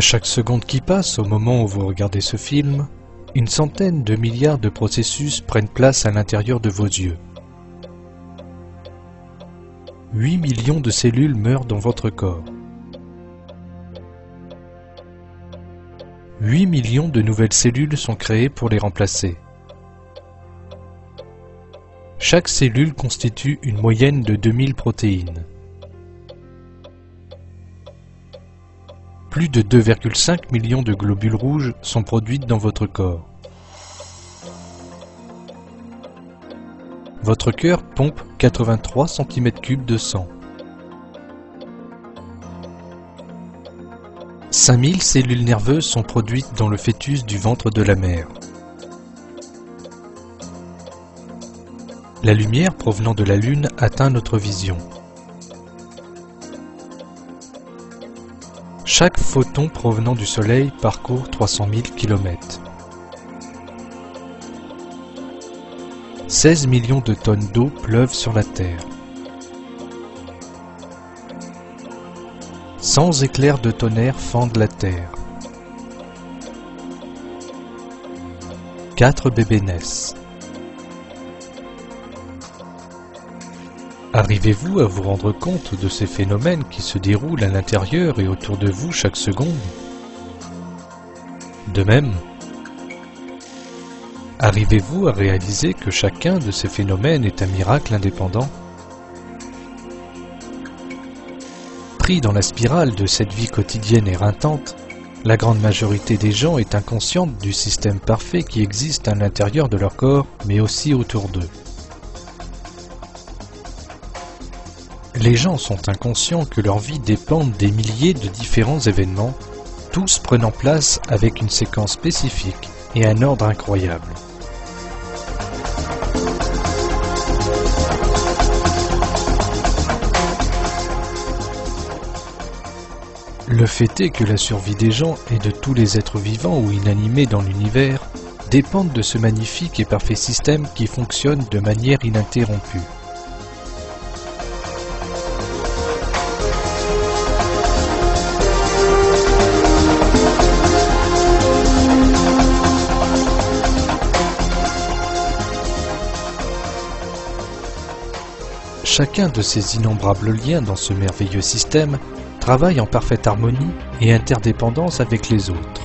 chaque seconde qui passe au moment où vous regardez ce film, une centaine de milliards de processus prennent place à l'intérieur de vos yeux. 8 millions de cellules meurent dans votre corps. 8 millions de nouvelles cellules sont créées pour les remplacer. Chaque cellule constitue une moyenne de 2000 protéines. Plus de 2,5 millions de globules rouges sont produits dans votre corps. Votre cœur pompe 83 cm3 de sang. 5000 cellules nerveuses sont produites dans le fœtus du ventre de la mère. La lumière provenant de la Lune atteint notre vision. Chaque photon provenant du Soleil parcourt 300 000 km. 16 millions de tonnes d'eau pleuvent sur la Terre. 100 éclairs de tonnerre fendent la Terre. 4 bébés naissent. Arrivez-vous à vous rendre compte de ces phénomènes qui se déroulent à l'intérieur et autour de vous chaque seconde? De même, arrivez-vous à réaliser que chacun de ces phénomènes est un miracle indépendant? Pris dans la spirale de cette vie quotidienne éreintante, la grande majorité des gens est inconsciente du système parfait qui existe à l'intérieur de leur corps, mais aussi autour d'eux. Les gens sont inconscients que leur vie dépend des milliers de différents événements, tous prenant place avec une séquence spécifique et un ordre incroyable. Le fait est que la survie des gens et de tous les êtres vivants ou inanimés dans l'univers dépendent de ce magnifique et parfait système qui fonctionne de manière ininterrompue. Chacun de ces innombrables liens dans ce merveilleux système travaille en parfaite harmonie et interdépendance avec les autres.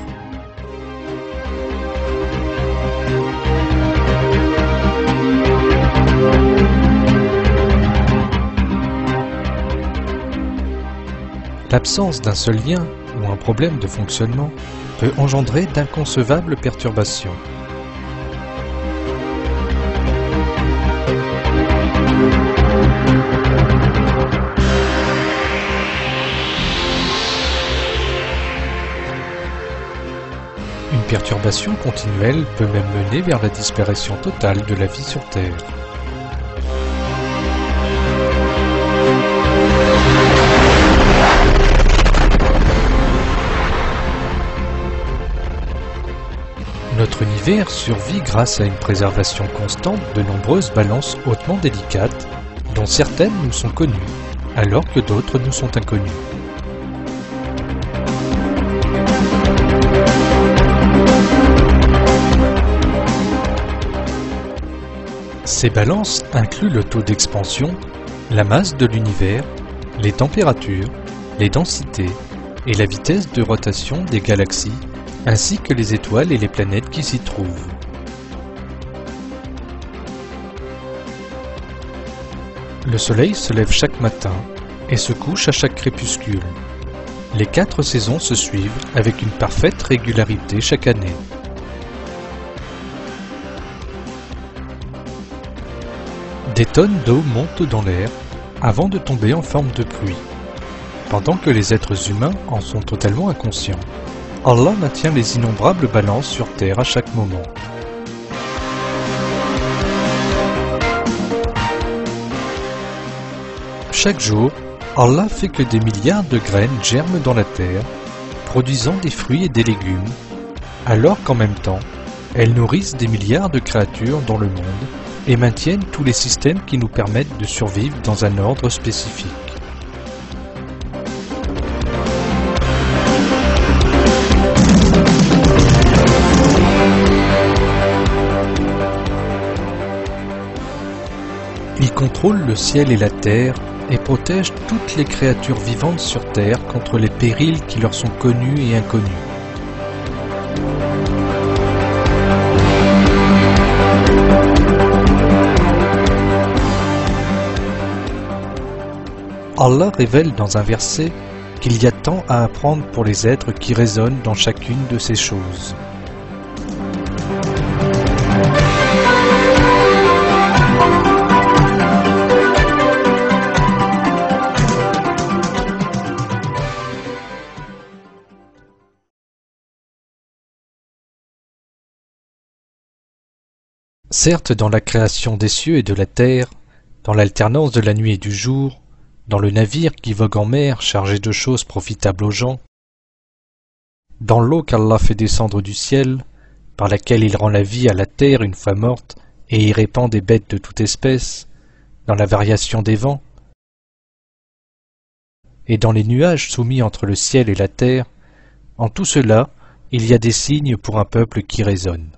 L'absence d'un seul lien ou un problème de fonctionnement peut engendrer d'inconcevables perturbations. Une perturbation continuelle peut même mener vers la disparition totale de la vie sur Terre. Notre univers survit grâce à une préservation constante de nombreuses balances hautement délicates, dont certaines nous sont connues, alors que d'autres nous sont inconnues. Ces balances incluent le taux d'expansion, la masse de l'univers, les températures, les densités et la vitesse de rotation des galaxies, ainsi que les étoiles et les planètes qui s'y trouvent. Le Soleil se lève chaque matin et se couche à chaque crépuscule. Les 4 saisons se suivent avec une parfaite régularité chaque année. Des tonnes d'eau montent dans l'air avant de tomber en forme de pluie, pendant que les êtres humains en sont totalement inconscients. Allah maintient les innombrables balances sur Terre à chaque moment. Chaque jour, Allah fait que des milliards de graines germent dans la terre, produisant des fruits et des légumes, alors qu'en même temps, elles nourrissent des milliards de créatures dans le monde et maintiennent tous les systèmes qui nous permettent de survivre dans un ordre spécifique. contrôle le ciel et la terre et protège toutes les créatures vivantes sur terre contre les périls qui leur sont connus et inconnus. Allah révèle dans un verset qu'il y a tant à apprendre pour les êtres qui raisonnent dans chacune de ces choses. Certes, dans la création des cieux et de la terre, dans l'alternance de la nuit et du jour, dans le navire qui vogue en mer chargé de choses profitables aux gens, dans l'eau qu'Allah fait descendre du ciel, par laquelle il rend la vie à la terre une fois morte et y répand des bêtes de toute espèce, dans la variation des vents, et dans les nuages soumis entre le ciel et la terre, en tout cela, il y a des signes pour un peuple qui raisonne.